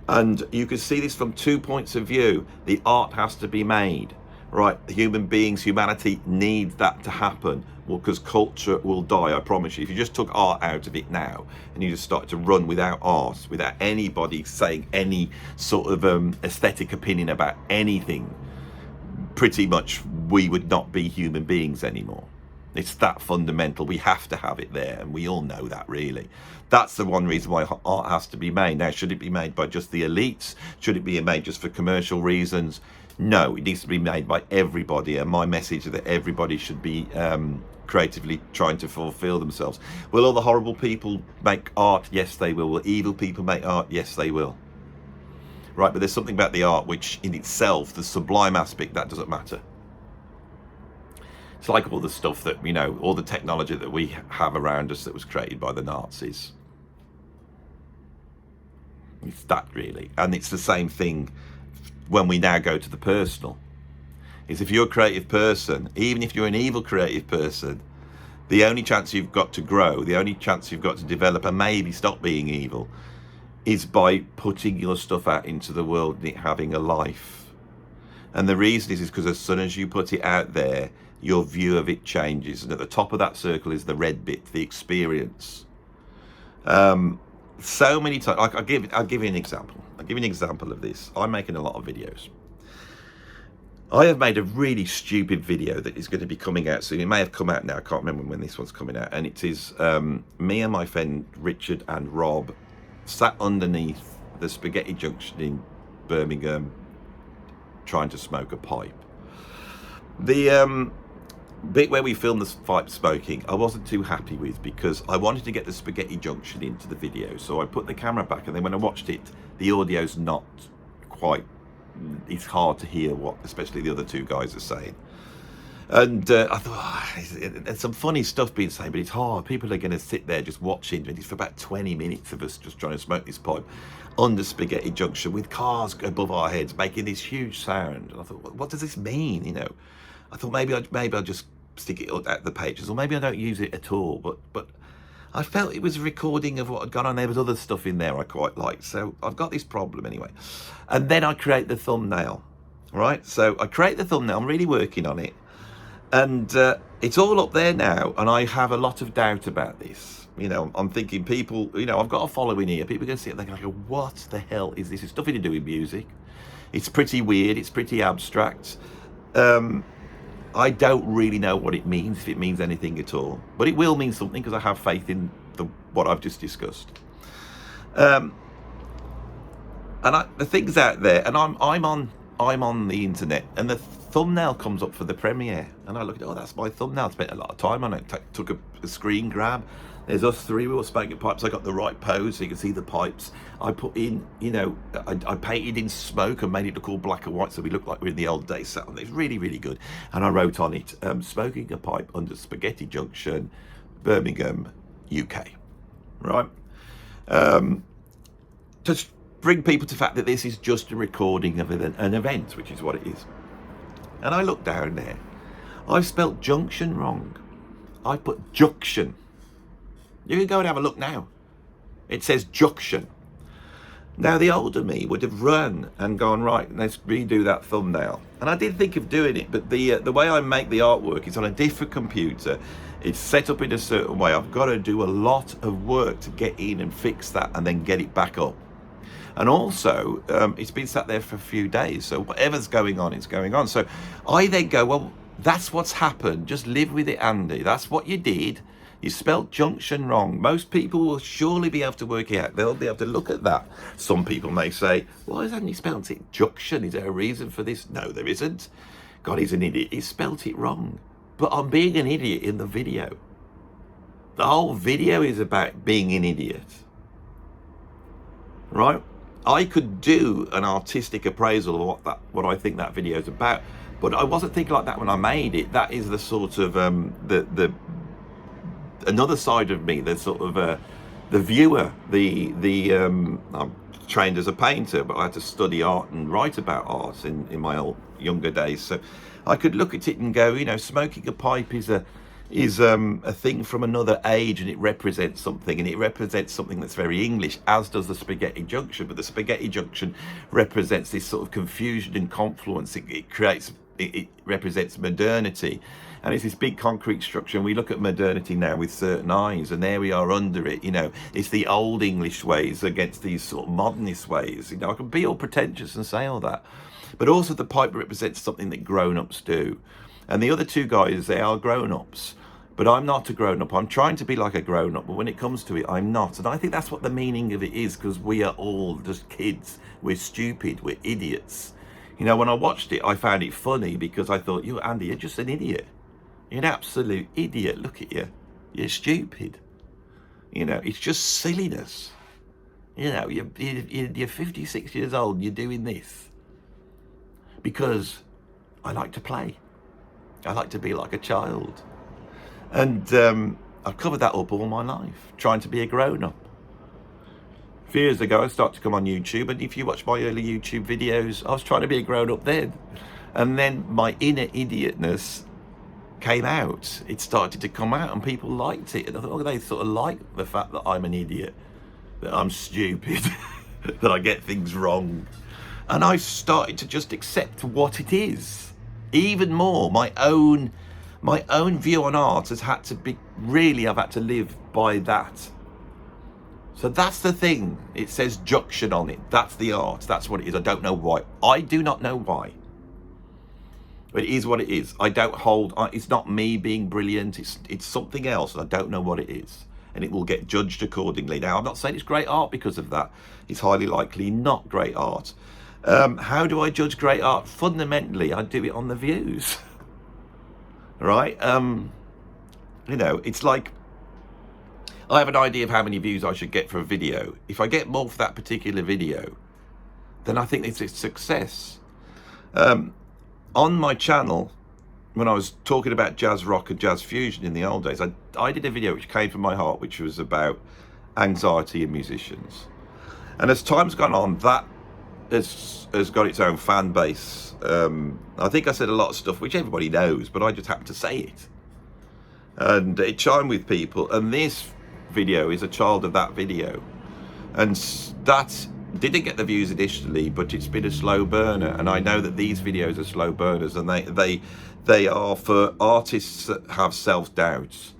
Speaker 1: And you can see this from 2 points of view. The art has to be made, right? Human beings, humanity needs that to happen. Well, because culture will die, I promise you. If you just took art out of it now and you just started to run without art, without anybody saying any sort of aesthetic opinion about anything, pretty much we would not be human beings anymore. It's that fundamental. We have to have it there, and we all know that, really. That's the one reason why art has to be made. Now, should it be made by just the elites? Should it be made just for commercial reasons? No, it needs to be made by everybody, and my message is that everybody should be creatively trying to fulfill themselves. Will all the horrible people make art? Yes, they will. Will evil people make art? Yes, they will. Right, but there's something about the art which in itself, the sublime aspect, that doesn't matter. It's like all the stuff that, you know, all the technology that we have around us that was created by the Nazis. It's that really. And it's the same thing when we now go to the personal. Is if you're a creative person, even if you're an evil creative person, the only chance you've got to grow, the only chance you've got to develop and maybe stop being evil is by putting your stuff out into the world and it having a life. And the reason is because as soon as you put it out there, your view of it changes. And at the top of that circle is the red bit, the experience. So many times, I'll give you an example. I'll give you an example of this. I'm making a lot of videos. I have made a really stupid video that is going to be coming out soon. It may have come out now. I can't remember when this one's coming out. And it is me and my friend Richard and Rob sat underneath the Spaghetti Junction in Birmingham trying to smoke a pipe. The bit where we filmed the pipe smoking, I wasn't too happy with because I wanted to get the Spaghetti Junction into the video. So I put the camera back, and then when I watched it, the audio's not quite, it's hard to hear what especially the other two guys are saying. And I thought, there's some funny stuff being said, but it's hard. People are going to sit there just watching it for about 20 minutes of us just trying to smoke this pipe under Spaghetti Junction with cars above our heads making this huge sound. And I thought, what does this mean? You know, I thought maybe I'll just stick it at the pages, or maybe I don't use it at all. But I felt it was a recording of what had gone on. There was other stuff in there I quite liked. So I've got this problem anyway. And then I create the thumbnail, right? So I create the thumbnail. I'm really working on it. And it's all up there now. And I have a lot of doubt about this. You know, I'm thinking people, you know, I've got a following here. People are going to see it and they're going to go, what the hell is this? It's nothing to do with music. It's pretty weird. It's pretty abstract. I don't really know what it means, if it means anything at all, but it will mean something because I have faith in what I've just discussed. And the thing's out there, and I'm on the internet, and the thumbnail comes up for the premiere, and I look at it, oh, that's my thumbnail. I spent a lot of time on it. Took a screen grab. There's us three, we were smoking pipes. I got the right pose so you can see the pipes. I put in, you know, I painted in smoke and made it look all black and white so we look like we're in the old days. So it's really, really good. And I wrote on it, smoking a pipe under Spaghetti Junction, Birmingham, UK. Right? To bring people to the fact that this is just a recording of an event, which is what it is. And I look down there. I've spelt junction wrong. I put junction. You can go and have a look now. It says junction. Now, the older me would have run and gone, right, let's redo that thumbnail. And I did think of doing it, but the way I make the artwork is on a different computer. It's set up in a certain way. I've got to do a lot of work to get in and fix that and then get it back up. And also, it's been sat there for a few days. So whatever's going on, it's going on. So I then go, well, that's what's happened. Just live with it, Andy. That's what you did. You spelled junction wrong. Most people will surely be able to work it out. They'll be able to look at that. Some people may say, why hasn't he spelled it junction? Is there a reason for this? No, there isn't. God, he's an idiot. He spelled it wrong. But I'm being an idiot in the video. The whole video is about being an idiot. Right? I could do an artistic appraisal of what I think that video is about, but I wasn't thinking like that when I made it. That is the sort of another side of me, the sort of the viewer, I'm trained as a painter, but I had to study art and write about art in my old younger days. So I could look at it and go, you know, smoking a pipe is a thing from another age, and it represents something, and it represents something that's very English, as does the Spaghetti Junction. But the Spaghetti Junction represents this sort of confusion and confluence. It represents modernity. And it's this big concrete structure, and we look at modernity now with certain eyes, and there we are under it. You know, it's the old English ways against these sort of modernist ways. You know, I can be all pretentious and say all that, but also the pipe represents something that grown-ups do. And the other two guys, they are grown-ups, but I'm not a grown-up. I'm trying to be like a grown-up, but when it comes to it, I'm not. And I think that's what the meaning of it is, because we are all just kids. We're stupid. We're idiots. You know, when I watched it, I found it funny because I thought, you, Andy, you're just an idiot. You're an absolute idiot. Look at you. You're stupid. You know, it's just silliness. You know, you're 56 years old and you're doing this. Because I like to play. I like to be like a child. And I've covered that up all my life, trying to be a grown-up. A few years ago, I started to come on YouTube, and if you watch my early YouTube videos, I was trying to be a grown-up then. And then my inner idiotness came out. It started to come out, and people liked it. And I thought, oh, they sort of like the fact that I'm an idiot, that I'm stupid, that I get things wrong. And I started to just accept what it is. Even more, my own view on art has had to be, really, I've had to live by that. So that's the thing. It says junction on it. That's the art. That's what it is. I don't know why. I do not know why. But it is what it is. I don't hold, it's not me being brilliant. It's something else. I don't know what it is. And it will get judged accordingly. Now, I'm not saying it's great art because of that. It's highly likely not great art. How do I judge great art? Fundamentally, I do it on the views. Right? You know, it's like, I have an idea of how many views I should get for a video. If I get more for that particular video, then I think it's a success. On my channel, when I was talking about jazz rock and jazz fusion in the old days, I did a video which came from my heart, which was about anxiety in musicians. And as time's gone on, that has got its own fan base. I think I said a lot of stuff which everybody knows, but I just happened to say it. And it chimed with people, and this video is a child of that video. And that didn't get the views initially, but it's been a slow burner. And I know that these videos are slow burners, and they are for artists that have self-doubts.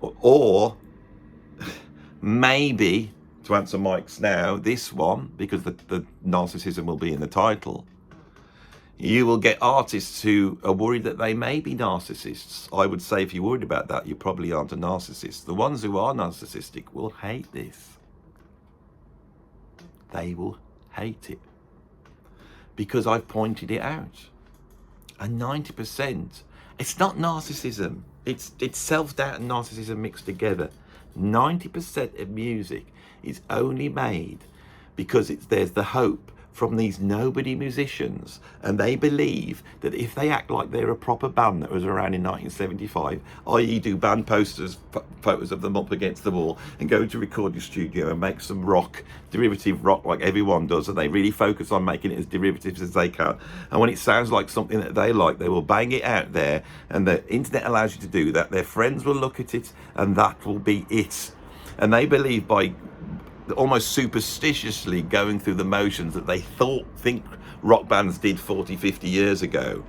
Speaker 1: Or maybe, to answer Mike's now, this one, because the narcissism will be in the title, you will get artists who are worried that they may be narcissists. I would say if you're worried about that, you probably aren't a narcissist. The ones who are narcissistic will hate this. They will hate it. Because I've pointed it out. And 90%, it's not narcissism. It's self-doubt and narcissism mixed together. 90% of music is only made because there's the hope from these nobody musicians, and they believe that if they act like they're a proper band that was around in 1975, i.e. do band posters, photos of them up against the wall, and go to recording studio and make some rock, derivative rock like everyone does, and they really focus on making it as derivative as they can. And when it sounds like something that they like, they will bang it out there, and the internet allows you to do that. Their friends will look at it, and that will be it. And they believe by almost superstitiously going through the motions that they think rock bands did 40, 50 years ago,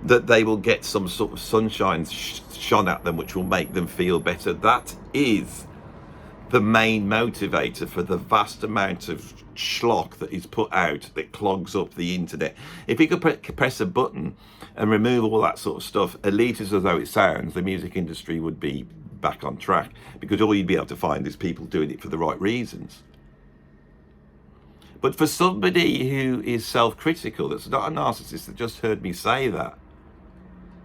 Speaker 1: that they will get some sort of sunshine shone at them which will make them feel better. That is the main motivator for the vast amount of schlock that is put out that clogs up the internet. If you could press a button and remove all that sort of stuff, elitist as though it sounds, the music industry would be back on track, because all you'd be able to find is people doing it for the right reasons. But for somebody who is self-critical, that's not a narcissist, that just heard me say that,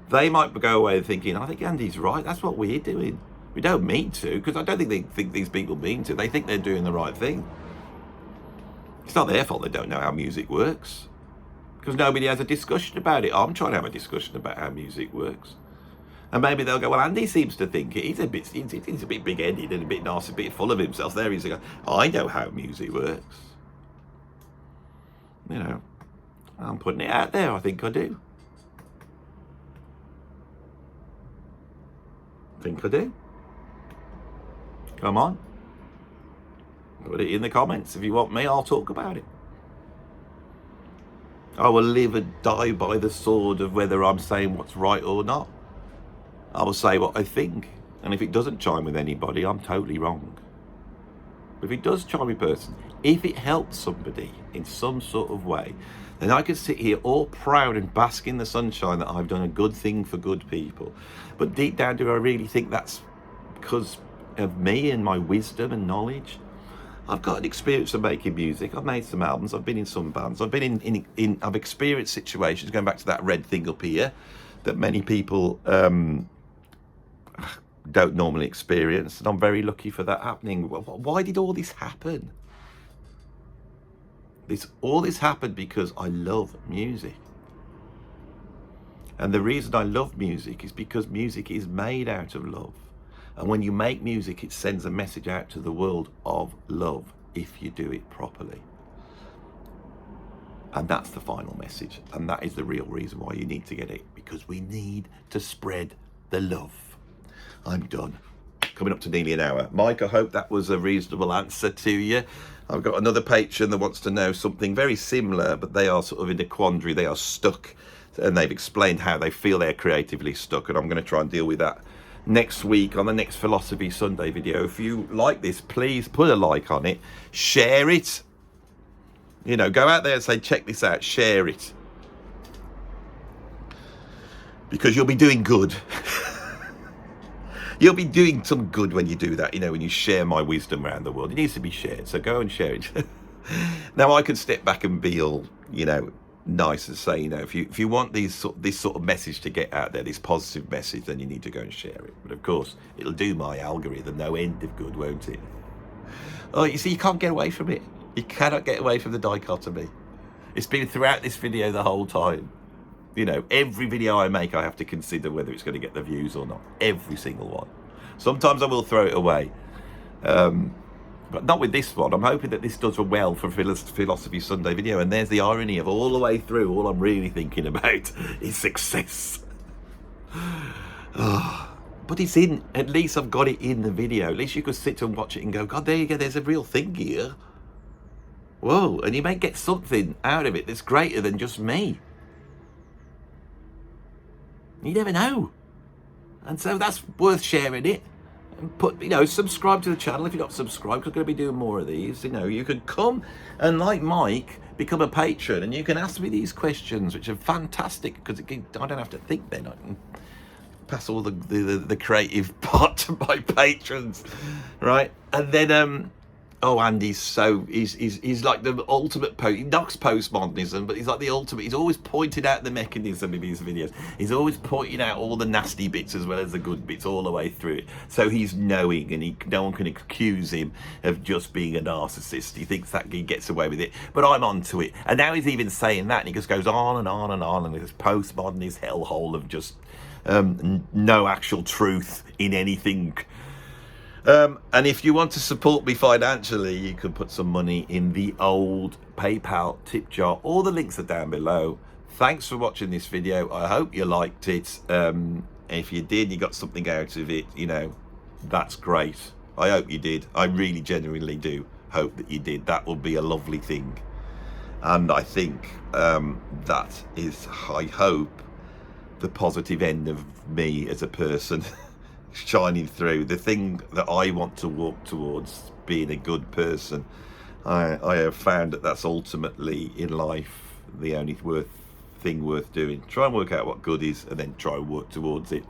Speaker 1: they might go away thinking, I think Andy's right, that's what we're doing. We don't mean to, because I don't think they think these people mean to. They think they're doing the right thing. It's not their fault they don't know how music works, because nobody has a discussion about it. I'm trying to have a discussion about how music works. And maybe they'll go, well, Andy seems to think it. He's a bit big-headed and a bit nasty, a bit full of himself. There he's going, I know how music works. You know, I'm putting it out there. I think I do. Come on. Put it in the comments. If you want me, I'll talk about it. I will live and die by the sword of whether I'm saying what's right or not. I will say what I think, and if it doesn't chime with anybody, I'm totally wrong. But if it does chime with a person, if it helps somebody in some sort of way, then I can sit here all proud and bask in the sunshine that I've done a good thing for good people. But deep down, do I really think that's because of me and my wisdom and knowledge? I've got an experience of making music. I've made some albums. I've been in some bands. I've been I've experienced situations, going back to that red thing up here, that many people don't normally experience. And I'm very lucky for that happening. Why did all this happen? All this happened because I love music. And the reason I love music is because music is made out of love. And when you make music, it sends a message out to the world of love if you do it properly. And that's the final message. And that is the real reason why you need to get it, because we need to spread the love. I'm done. Coming up to nearly an hour. Mike, I hope that was a reasonable answer to you. I've got another patron that wants to know something very similar, but they are sort of in a quandary. They are stuck, and they've explained how they feel they're creatively stuck. And I'm going to try and deal with that next week on the next Philosophy Sunday video. If you like this, please put a like on it, share it, you know, go out there and say, check this out, share it, because you'll be doing good. You'll be doing some good when you do that, you know, when you share my wisdom around the world. It needs to be shared, so go and share it. Now I can step back and be all, you know, nice and say, you know, if you want this sort of message to get out there, this positive message, then you need to go and share it. But of course, it'll do my algorithm no end of good, won't it? Oh, you see, you can't get away from it. You cannot get away from the dichotomy. It's been throughout this video the whole time. You know, every video I make, I have to consider whether it's going to get the views or not. Every single one. Sometimes I will throw it away. But not with this one. I'm hoping that this does well for Philosophy Sunday video. And there's the irony of all the way through, all I'm really thinking about is success. But it's in, at least I've got it in the video. At least you could sit and watch it and go, God, there you go, there's a real thing here. Whoa, and you may get something out of it that's greater than just me. You never know. And so that's worth sharing it. And put, you know, subscribe to the channel if you're not subscribed, because I'm going to be doing more of these. You know, you could come and, like Mike, become a patron, and you can ask me these questions, which are fantastic, because I don't have to think then. I can pass all the creative part to my patrons, right? And then oh, Andy's he's like the ultimate he knocks postmodernism, but he's like the ultimate. He's always pointed out the mechanism in his videos. He's always pointing out all the nasty bits as well as the good bits all the way through it. So he's knowing, and no one can accuse him of just being a narcissist. He thinks that he gets away with it, but I'm onto it. And now he's even saying that, and he just goes on and on and on, and this postmodernist hellhole of just no actual truth in anything. And if you want to support me financially, you can put some money in the old PayPal tip jar. All the links are down below. Thanks for watching this video. I hope you liked it. If you did, you got something out of it, you know, that's great. I hope you did. I really genuinely do hope that you did. That will be a lovely thing. And I think that is, I hope, the positive end of me as a person. Shining through the thing that I want to walk towards, being a good person. I have found that that's ultimately in life the only thing worth doing. Try and work out what good is, and then try and work towards it.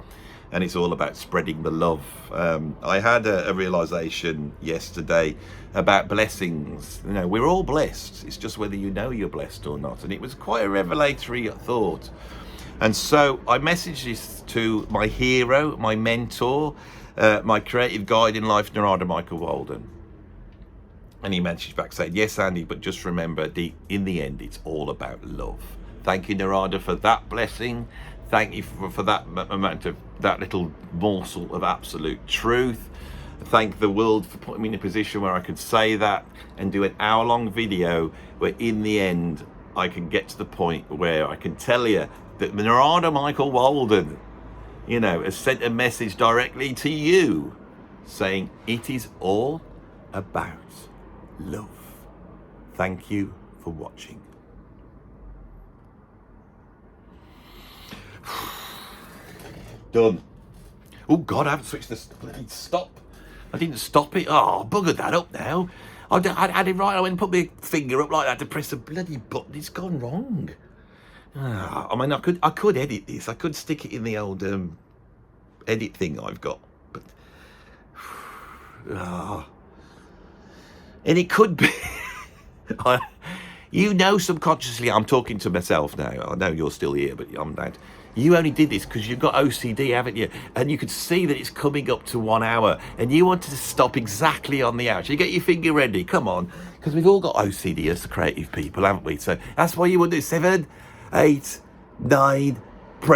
Speaker 1: And it's all about spreading the love. I had a realization yesterday about blessings. You know, we're all blessed. It's just whether you know you're blessed or not. And it was quite a revelatory thought. And so I messaged this to my hero, my mentor, my creative guide in life, Narada Michael Walden. And he messaged back saying, yes, Andy, but just remember, in the end, it's all about love. Thank you, Narada, for that blessing. Thank you for that amount of, that little morsel of absolute truth. Thank the world for putting me in a position where I could say that and do an hour-long video where in the end, I can get to the point where I can tell you that Narada Michael Walden, you know, has sent a message directly to you saying it is all about love. Thank you for watching. Done. Oh God, I haven't switched the bloody stop. I didn't stop it. Oh, buggered that up now. I had it right. I went and put my finger up like that to press the bloody button. It's gone wrong. I mean, I could edit this. I could stick it in the old edit thing I've got. But And it could be, you know, subconsciously, I'm talking to myself now. I know you're still here, but I'm not. You only did this because you've got OCD, haven't you? And you could see that it's coming up to 1 hour and you wanted to stop exactly on the hour. So you get your finger ready, come on. Because we've all got OCD as the creative people, haven't we? So that's why you want to do 7, 8, 9,